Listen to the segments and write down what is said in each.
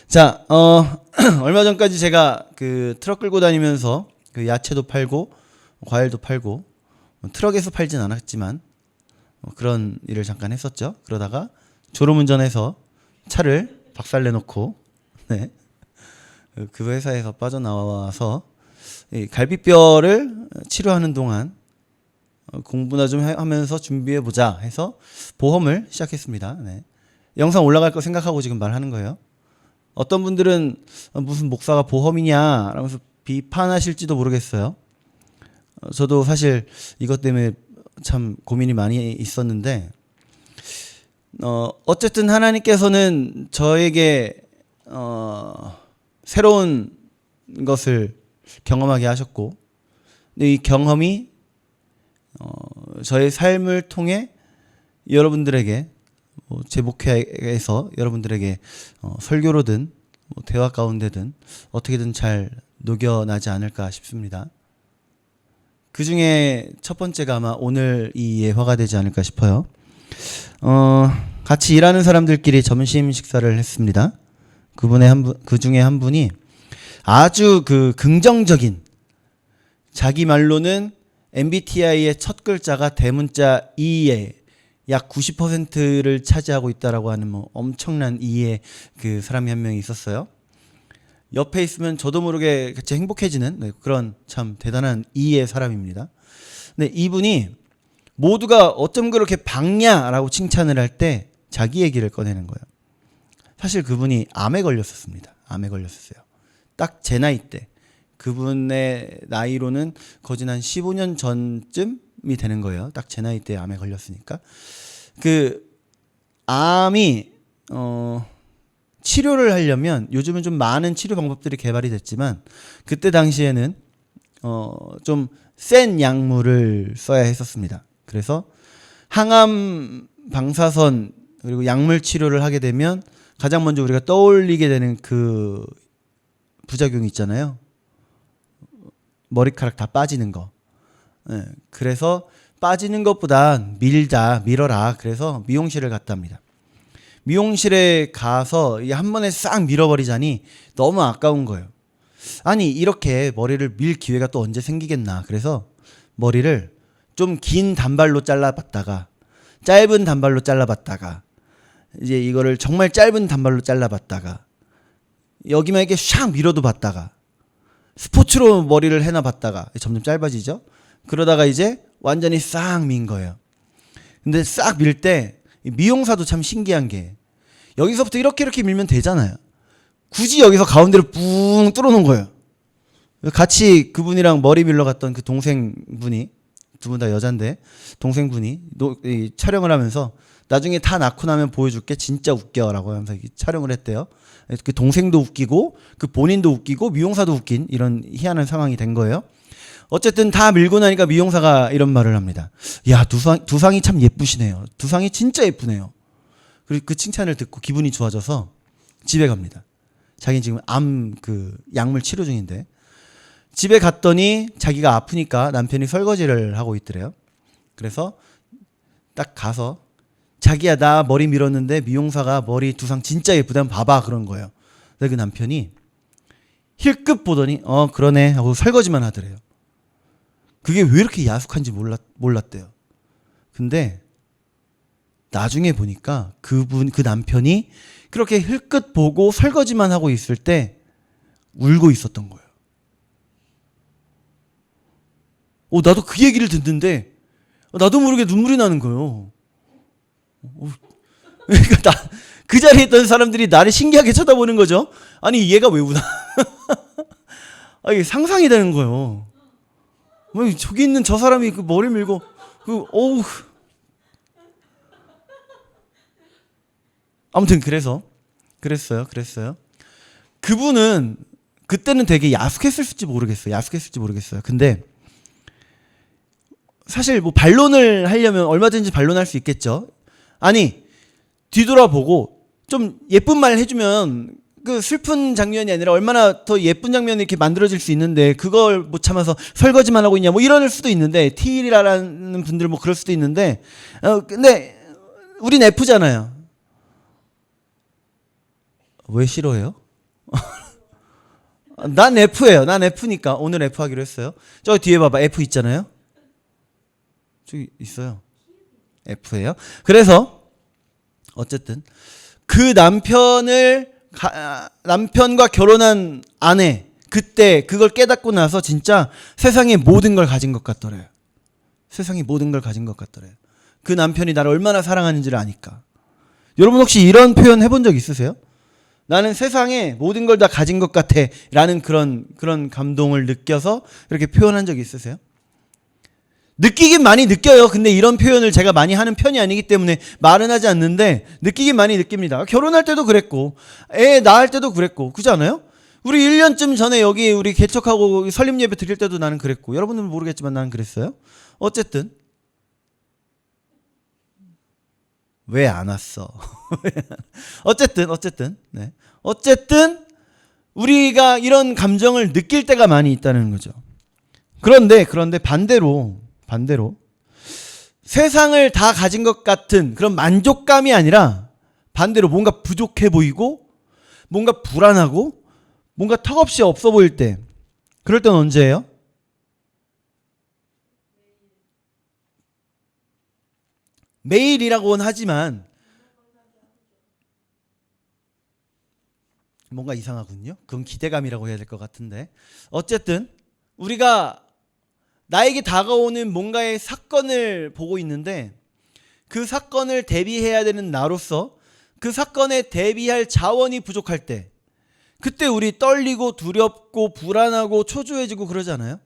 자, 얼마 전까지 제가 그 트럭 끌고 다니면서 그 야채도 팔고 과일도 팔고 트럭에서 팔진 않았지만 그런 일을 잠깐 했었죠. 그러다가 졸음운전해서 차를 박살내놓고 네. 그 회사에서 빠져나와서 이 갈비뼈를 치료하는 동안 공부나 좀 하면서 준비해보자 해서 보험을 시작했습니다. 네. 영상 올라갈 거 생각하고 지금 말하는 거예요. 어떤 분들은 무슨 목사가 보험이냐 라면서 비판하실지도 모르겠어요. 저도 사실 이것 때문에 참 고민이 많이 있었는데 어쨌든 하나님께서는 저에게 새로운 것을 경험하게 하셨고, 근데 이 경험이 저의 삶을 통해 여러분들에게 제 목회에서 여러분들에게 설교로든 대화 가운데든 어떻게든 잘 녹여나지 않을까 싶습니다. 그 중에 첫 번째가 아마 오늘 이 예화가 되지 않을까 싶어요. 같이 일하는 사람들끼리 점심 식사를 했습니다. 그 중에 한 분이 아주 그 긍정적인, 자기 말로는 MBTI의 첫 글자가 대문자 E의 약 90%를 차지하고 있다라고 하는 엄청난 E의 그 사람이 한 명이 있었어요. 옆에 있으면 저도 모르게 같이 행복해지는 그런 참 대단한 E의 사람입니다. 근데 이분이 모두가 어쩜 그렇게 밝냐라고 칭찬을 할 때 자기 얘기를 꺼내는 거예요. 사실 그분이 암에 걸렸었습니다. 암에 걸렸었어요. 딱 제 나이 때. 그분의 나이로는 거진 한 15년 전쯤이 되는 거예요. 딱 제 나이 때 암에 걸렸으니까. 그 암이 치료를 하려면 요즘은 좀 많은 치료 방법들이 개발이 됐지만 그때 당시에는 좀 센 약물을 써야 했었습니다. 그래서 항암 방사선 그리고 약물 치료를 하게 되면 가장 먼저 우리가 떠올리게 되는 그 부작용이 있잖아요. 머리카락 다 빠지는 거. 네, 그래서 빠지는 것보다 밀어라. 그래서 미용실을 갔답니다. 미용실에 가서 한 번에 싹 밀어버리자니 너무 아까운 거예요. 아니 이렇게 머리를 밀 기회가 또 언제 생기겠나. 그래서 머리를 좀 긴 단발로 잘라봤다가 짧은 단발로 잘라봤다가 이제 이거를 정말 짧은 단발로 잘라봤다가 여기만 이렇게 샥 밀어도 봤다가 스포츠로 머리를 해놔봤다가 점점 짧아지죠. 그러다가 이제 완전히 싹 민 거예요. 근데 싹 밀 때 미용사도 참 신기한 게 여기서부터 이렇게 밀면 되잖아요. 굳이 여기서 가운데로 뿡 뚫어놓은 거예요. 같이 그분이랑 머리 밀러 갔던 그 동생분이, 두 분 다 여잔데 동생분이 촬영을 하면서 나중에 다 낳고 나면 보여줄게 진짜 웃겨라고 하면서 촬영을 했대요. 그 동생도 웃기고 그 본인도 웃기고 미용사도 웃긴 이런 희한한 상황이 된 거예요. 어쨌든 다 밀고 나니까 미용사가 이런 말을 합니다. 야, 두상이 참 예쁘시네요. 두상이 진짜 예쁘네요. 그리고 그 칭찬을 듣고 기분이 좋아져서 집에 갑니다. 자기는 지금 암 그 약물 치료 중인데 집에 갔더니 자기가 아프니까 남편이 설거지를 하고 있더래요. 그래서 딱 가서 자기야 나 머리 밀었는데 미용사가 머리 두상 진짜 예쁘다 한번 봐봐 그런 거예요. 근데 그 남편이 힐끗 보더니 그러네 하고 설거지만 하더래요. 그게 왜 이렇게 야속한지 몰랐대요. 근데 나중에 보니까 그 남편이 그렇게 힐끗 보고 설거지만 하고 있을 때 울고 있었던 거예요. 나도 그 얘기를 듣는데 나도 모르게 눈물이 나는 거예요. 그러니까 그 자리에 있던 사람들이 나를 신기하게 쳐다보는 거죠. 아니 얘가 왜 우나? 이게 상상이 되는 거예요. 저기 있는 저 사람이 그 머리 밀고 아무튼 그랬어요. 그분은 그때는 되게 야속했을지 모르겠어요. 근데 사실 뭐 반론을 하려면 얼마든지 반론할 수 있겠죠. 아니 뒤돌아보고 좀 예쁜 말 해주면 그 슬픈 장면이 아니라 얼마나 더 예쁜 장면이 이렇게 만들어질 수 있는데 그걸 못 참아서 설거지만 하고 있냐 뭐 이럴 수도 있는데 T라는 분들 뭐 그럴 수도 있는데 근데 우린 F잖아요. 왜 싫어해요? 난 F예요. 난 F니까 오늘 F 하기로 했어요. 저 뒤에 봐봐. F 있잖아요. 저기 있어요. F예요. 그래서 어쨌든 그 남편과 결혼한 아내 그때 그걸 깨닫고 나서 진짜 세상의 모든 걸 가진 것 같더래요. 세상의 모든 걸 가진 것 같더래요. 그 남편이 나를 얼마나 사랑하는지를 아니까. 여러분 혹시 이런 표현 해본 적 있으세요? 나는 세상에 모든 걸 다 가진 것 같아 라는 그런 감동을 느껴서 이렇게 표현한 적 있으세요? 느끼긴 많이 느껴요. 근데 이런 표현을 제가 많이 하는 편이 아니기 때문에 말은 하지 않는데 느끼긴 많이 느낍니다. 결혼할 때도 그랬고 애 낳을 때도 그랬고 그렇지 않아요? 우리 1년쯤 전에 여기 우리 개척하고 설립 예배 드릴 때도 나는 그랬고 여러분은 모르겠지만 나는 그랬어요. 어쨌든 왜 안 왔어? 어쨌든 네. 어쨌든 우리가 이런 감정을 느낄 때가 많이 있다는 거죠. 그런데 반대로 세상을 다 가진 것 같은 그런 만족감이 아니라 반대로 뭔가 부족해 보이고 뭔가 불안하고 뭔가 턱없이 없어 보일 때 그럴 땐 언제예요? 매일이라고는 하지만 뭔가 이상하군요. 그건 기대감이라고 해야 될 것 같은데 어쨌든 우리가 나에게 다가오는 뭔가의 사건을 보고 있는데 그 사건을 대비해야 되는 나로서 그 사건에 대비할 자원이 부족할 때 그때 우리 떨리고 두렵고 불안하고 초조해지고 그러지 않아요?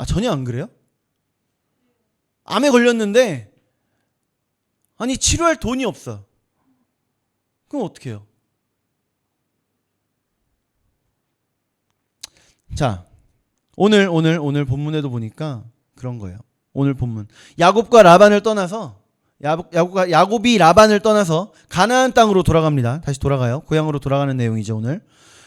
전혀 안 그래요? 암에 걸렸는데 아니 치료할 돈이 없어. 그럼 어떻게 해요? 자, 오늘 본문에도 보니까 그런 거예요. 오늘 본문 야곱과 라반을 떠나서 야곱이 라반을 떠나서 가나안 땅으로 돌아갑니다. 다시 돌아가요. 고향으로 돌아가는 내용이죠. 오늘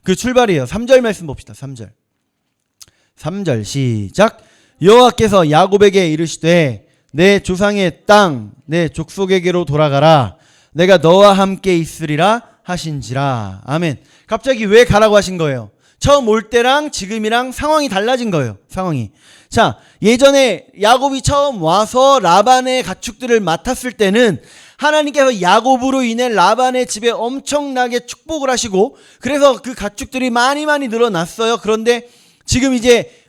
그 출발이에요. 3절 말씀 봅시다. 3절 시작. 여호와께서 야곱에게 이르시되 내 조상의 땅 내 족속에게로 돌아가라. 내가 너와 함께 있으리라 하신지라. 아멘. 갑자기 왜 가라고 하신 거예요? 처음 올 때랑 지금이랑 상황이 달라진 거예요. 상황이. 자, 예전에 야곱이 처음 와서 라반의 가축들을 맡았을 때는 하나님께서 야곱으로 인해 라반의 집에 엄청나게 축복을 하시고 그래서 그 가축들이 많이 늘어났어요. 그런데 지금 이제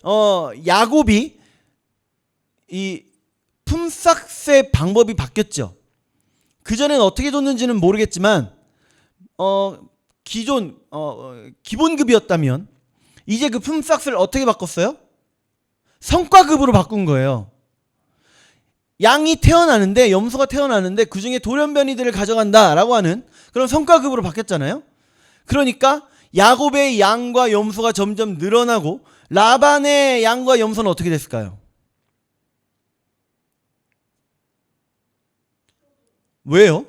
야곱이 이 품삯의 방법이 바뀌었죠. 그전엔 어떻게 줬는지는 모르겠지만 기존 기본급이었다면 이제 그 품삯을 어떻게 바꿨어요? 성과급으로 바꾼 거예요. 양이 태어나는데 염소가 태어나는데 그중에 돌연변이들을 가져간다라고 하는 그런 성과급으로 바뀌었잖아요. 그러니까 야곱의 양과 염소가 점점 늘어나고 라반의 양과 염소는 어떻게 됐을까요? 왜요?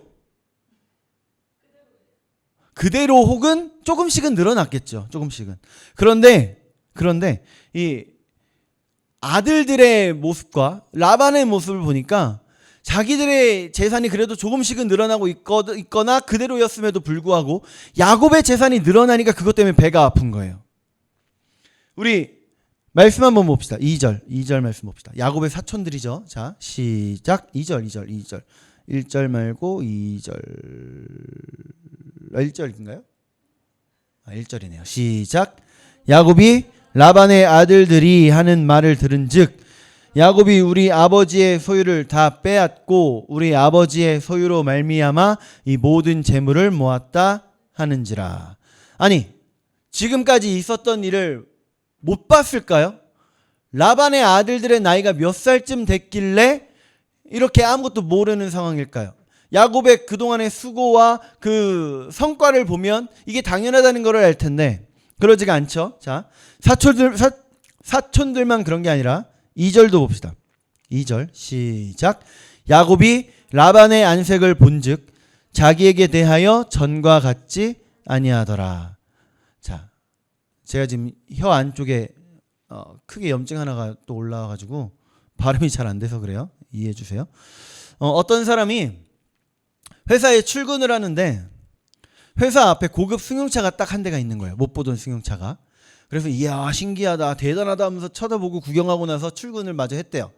그대로 혹은 조금씩은 늘어났겠죠. 조금씩은. 그런데 이 아들들의 모습과 라반의 모습을 보니까 자기들의 재산이 그래도 조금씩은 늘어나고 있거나 그대로였음에도 불구하고 야곱의 재산이 늘어나니까 그것 때문에 배가 아픈 거예요. 우리 말씀 한번 봅시다. 2절 말씀 봅시다. 야곱의 사촌들이죠. 자, 시작. 2절. 1절 말고 2절. 1절인가요? 1절이네요. 시작. 야곱이 라반의 아들들이 하는 말을 들은즉 야곱이 우리 아버지의 소유를 다 빼앗고 우리 아버지의 소유로 말미암아 이 모든 재물을 모았다 하는지라. 아니, 지금까지 있었던 일을 못 봤을까요? 라반의 아들들의 나이가 몇 살쯤 됐길래 이렇게 아무것도 모르는 상황일까요? 야곱의 그동안의 수고와 그 성과를 보면 이게 당연하다는 걸 알 텐데 그러지가 않죠. 자, 사촌들만 그런 게 아니라 2절도 봅시다. 2절 시작. 야곱이 라반의 안색을 본즉 자기에게 대하여 전과 같지 아니하더라. 자, 제가 지금 혀 안쪽에 크게 염증 하나가 또 올라와가지고 발음이 잘 안 돼서 그래요. 이해해 주세요. 어떤 사람이 회사에 출근을 하는데 회사 앞에 고급 승용차가 딱 한 대가 있는 거예요. 못 보던 승용차가. 그래서 이야 신기하다 대단하다 하면서 쳐다보고 구경하고 나서 출근을 마저 했대요.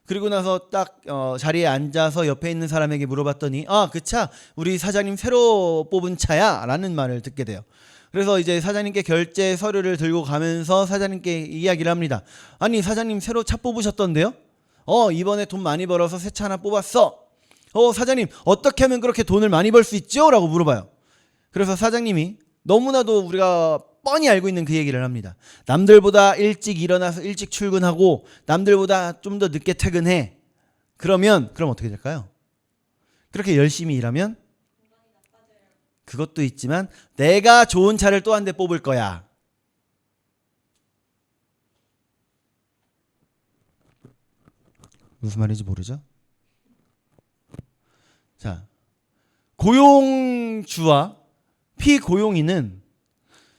그리고 나서 딱 자리에 앉아서 옆에 있는 사람에게 물어봤더니 그 차 우리 사장님 새로 뽑은 차야 라는 말을 듣게 돼요. 그래서 이제 사장님께 결제 서류를 들고 가면서 사장님께 이야기를 합니다. 아니 사장님 새로 차 뽑으셨던데요? 이번에 돈 많이 벌어서 새 차 하나 뽑았어. 사장님 어떻게 하면 그렇게 돈을 많이 벌 수 있죠? 라고 물어봐요. 그래서 사장님이 너무나도 우리가 뻔히 알고 있는 그 얘기를 합니다. 남들보다 일찍 일어나서 일찍 출근하고 남들보다 좀 더 늦게 퇴근해. 그럼 어떻게 될까요? 그렇게 열심히 일하면 그것도 있지만 내가 좋은 차를 또 한 대 뽑을 거야. 무슨 말인지 모르죠? 자, 고용주와 피고용인은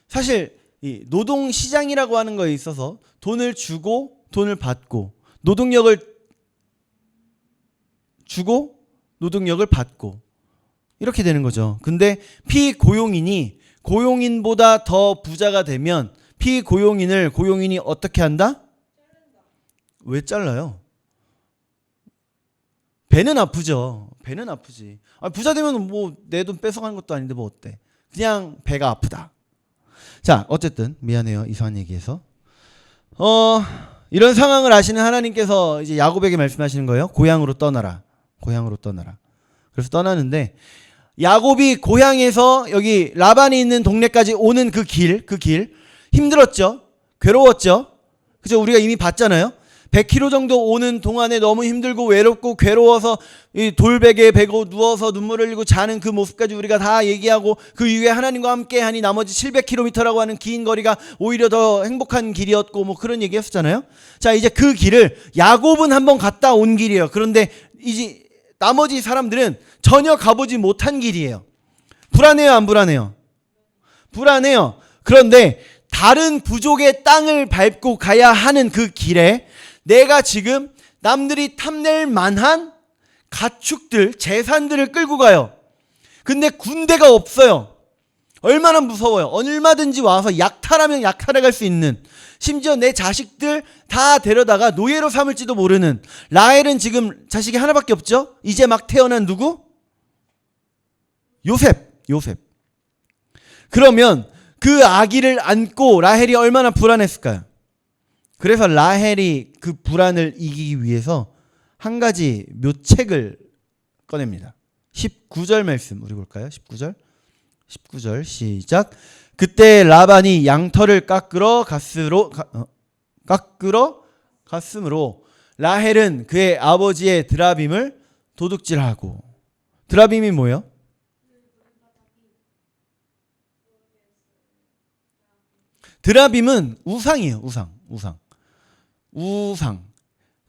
사실 이 노동시장이라고 하는 거에 있어서 돈을 주고 돈을 받고 노동력을 주고 노동력을 받고 이렇게 되는 거죠. 근데 피고용인이 고용인보다 더 부자가 되면 피고용인을 고용인이 어떻게 한다? 왜 잘라요? 배는 아프죠. 배는 아프지. 부자 되면 뭐 내 돈 뺏어가는 것도 아닌데 뭐 어때? 그냥 배가 아프다. 자, 어쨌든 미안해요. 이상한 얘기해서. 이런 상황을 아시는 하나님께서 이제 야곱에게 말씀하시는 거예요. 고향으로 떠나라. 고향으로 떠나라. 그래서 떠나는데 야곱이 고향에서 여기 라반이 있는 동네까지 오는 그 길 힘들었죠. 괴로웠죠. 그죠? 우리가 이미 봤잖아요. 100km 정도 오는 동안에 너무 힘들고 외롭고 괴로워서 이 돌베개에 베고 누워서 눈물을 흘리고 자는 그 모습까지 우리가 다 얘기하고 그 이후에 하나님과 함께 하니 나머지 700km라고 하는 긴 거리가 오히려 더 행복한 길이었고 뭐 그런 얘기 했었잖아요. 자, 이제 그 길을 야곱은 한번 갔다 온 길이에요. 그런데 이제 나머지 사람들은 전혀 가보지 못한 길이에요. 불안해요, 안 불안해요? 불안해요. 그런데 다른 부족의 땅을 밟고 가야 하는 그 길에 내가 지금 남들이 탐낼 만한 가축들, 재산들을 끌고 가요. 근데 군대가 없어요. 얼마나 무서워요. 얼마든지 와서 약탈하면 약탈해 갈 수 있는, 심지어 내 자식들 다 데려다가 노예로 삼을지도 모르는, 라헬은 지금 자식이 하나밖에 없죠. 이제 막 태어난 누구? 요셉. 그러면 그 아기를 안고 라헬이 얼마나 불안했을까요? 그래서 라헬이 그 불안을 이기기 위해서 한 가지 묘책을 꺼냅니다. 19절 말씀 우리 볼까요? 19절 시작. 그때 라반이 양털을 깎으러 갔으므로 라헬은 그의 아버지의 드라빔을 도둑질하고. 드라빔이 뭐예요? 드라빔은 우상이에요. 우상.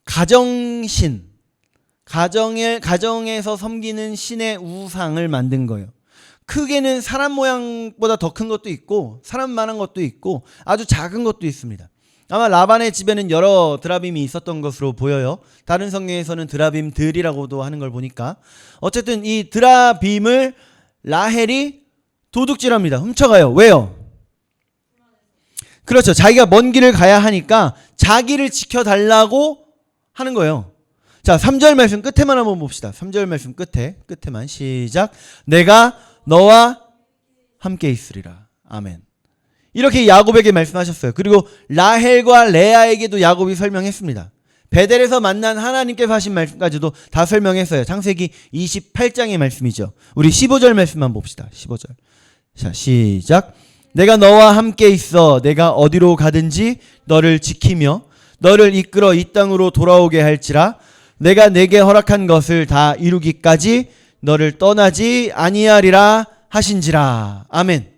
가정신. 가정에서 섬기는 신의 우상을 만든 거예요. 크게는 사람 모양보다 더 큰 것도 있고 사람만한 것도 있고 아주 작은 것도 있습니다. 아마 라반의 집에는 여러 드라빔이 있었던 것으로 보여요. 다른 성경에서는 드라빔들이라고도 하는 걸 보니까 어쨌든 이 드라빔을 라헬이 도둑질합니다. 훔쳐가요. 왜요? 그렇죠. 자기가 먼 길을 가야 하니까 자기를 지켜달라고 하는 거예요. 자, 3절 말씀 끝에만 한번 봅시다. 3절 말씀 끝에만 시작. 내가 너와 함께 있으리라. 아멘. 이렇게 야곱에게 말씀하셨어요. 그리고 라헬과 레아에게도 야곱이 설명했습니다. 베델에서 만난 하나님께서 하신 말씀까지도 다 설명했어요. 창세기 28장의 말씀이죠. 우리 15절 말씀만 봅시다. 15절. 자, 시작. 내가 너와 함께 있어 내가 어디로 가든지 너를 지키며 너를 이끌어 이 땅으로 돌아오게 할지라. 내가 내게 허락한 것을 다 이루기까지 너를 떠나지 아니하리라 하신지라. 아멘.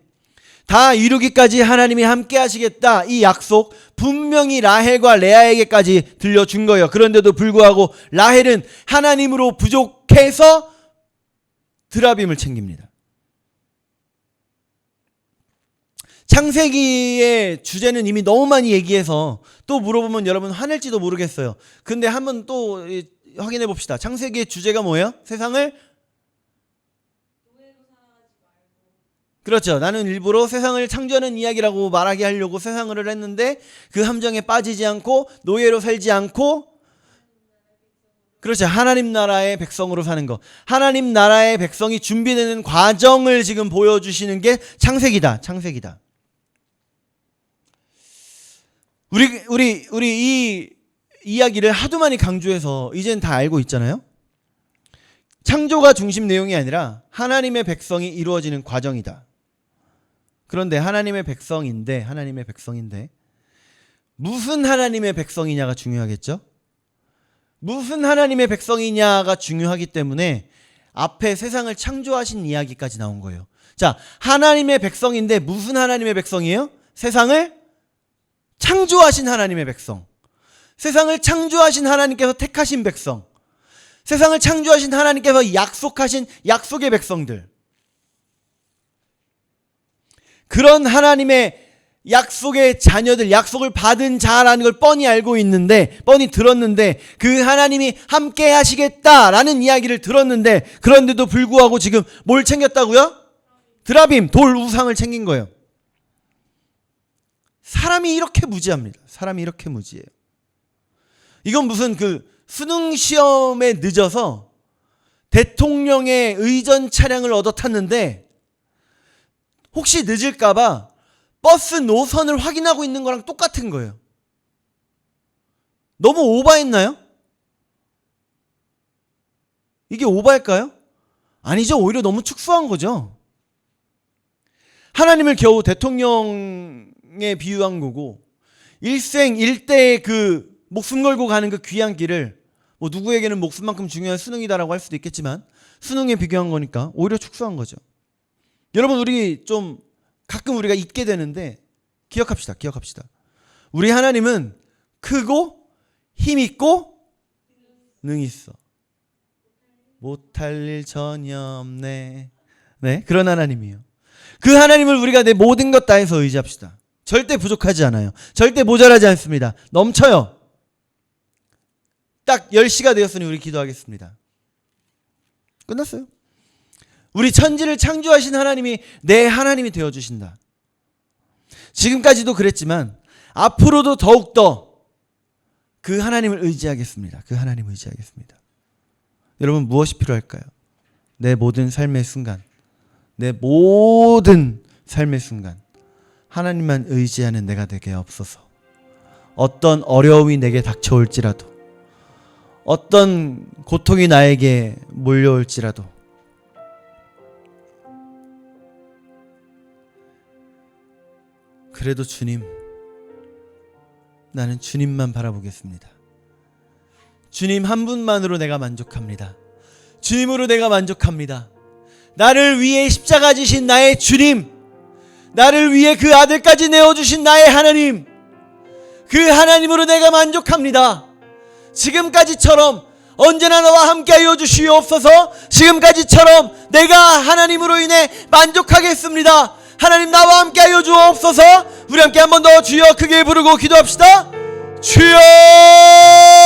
다 이루기까지 하나님이 함께 하시겠다. 이 약속 분명히 라헬과 레아에게까지 들려준 거예요. 그런데도 불구하고 라헬은 하나님으로 부족해서 드라빔을 챙깁니다. 창세기의 주제는 이미 너무 많이 얘기해서 또 물어보면 여러분 화낼지도 모르겠어요. 근데 한번 또 확인해 봅시다. 창세기의 주제가 뭐예요? 세상을 그렇죠. 나는 일부러 세상을 창조하는 이야기라고 말하게 하려고 세상을 했는데 그 함정에 빠지지 않고 노예로 살지 않고, 그렇죠. 하나님 나라의 백성으로 사는 거. 하나님 나라의 백성이 준비되는 과정을 지금 보여주시는 게 창세기다. 창세기다. 우리 이 이야기를 하도 많이 강조해서 이젠 다 알고 있잖아요. 창조가 중심 내용이 아니라 하나님의 백성이 이루어지는 과정이다. 그런데 하나님의 백성인데 무슨 하나님의 백성이냐가 중요하겠죠? 무슨 하나님의 백성이냐가 중요하기 때문에 앞에 세상을 창조하신 이야기까지 나온 거예요. 자, 하나님의 백성인데 무슨 하나님의 백성이에요? 세상을 창조하신 하나님의 백성. 세상을 창조하신 하나님께서 택하신 백성. 세상을 창조하신 하나님께서 약속하신 약속의 백성들. 그런 하나님의 약속의 자녀들, 약속을 받은 자라는 걸 뻔히 알고 있는데, 뻔히 들었는데, 그 하나님이 함께 하시겠다라는 이야기를 들었는데, 그런데도 불구하고 지금 뭘 챙겼다고요? 드라빔, 돌 우상을 챙긴 거예요. 사람이 이렇게 무지합니다. 사람이 이렇게 무지해요. 이건 무슨 그 수능 시험에 늦어서 대통령의 의전 차량을 얻어 탔는데 혹시 늦을까봐 버스 노선을 확인하고 있는 거랑 똑같은 거예요. 너무 오바했나요? 이게 오바일까요? 아니죠. 오히려 너무 축소한 거죠. 하나님을 겨우 대통령에 비유한 거고, 일생 일대의 그 목숨 걸고 가는 그 귀한 길을 뭐 누구에게는 목숨만큼 중요한 수능이다라고 할 수도 있겠지만 수능에 비교한 거니까 오히려 축소한 거죠. 여러분, 우리 좀 가끔 우리가 잊게 되는데 기억합시다. 우리 하나님은 크고 힘 있고 능 있어. 못할 일 전혀 없네. 네, 그런 하나님이에요. 그 하나님을 우리가 내 모든 것 다해서 의지합시다. 절대 부족하지 않아요. 절대 모자라지 않습니다. 넘쳐요. 딱 10시가 되었으니 우리 기도하겠습니다. 끝났어요. 우리 천지를 창조하신 하나님이 내 하나님이 되어주신다. 지금까지도 그랬지만 앞으로도 더욱더 그 하나님을 의지하겠습니다. 그 하나님을 의지하겠습니다. 여러분, 무엇이 필요할까요? 내 모든 삶의 순간, 내 모든 삶의 순간 하나님만 의지하는 내가 되게 없어서, 어떤 어려움이 내게 닥쳐올지라도, 어떤 고통이 나에게 몰려올지라도 그래도 주님, 나는 주님만 바라보겠습니다. 주님 한 분만으로 내가 만족합니다. 주님으로 내가 만족합니다. 나를 위해 십자가 지신 나의 주님, 나를 위해 그 아들까지 내어주신 나의 하나님, 그 하나님으로 내가 만족합니다. 지금까지처럼 언제나 나와 함께하여 주시옵소서. 지금까지처럼 내가 하나님으로 인해 만족하겠습니다. 하나님, 나와 함께하여 주옵소서. 우리 함께 한 번 더 주여 크게 부르고 기도합시다. 주여!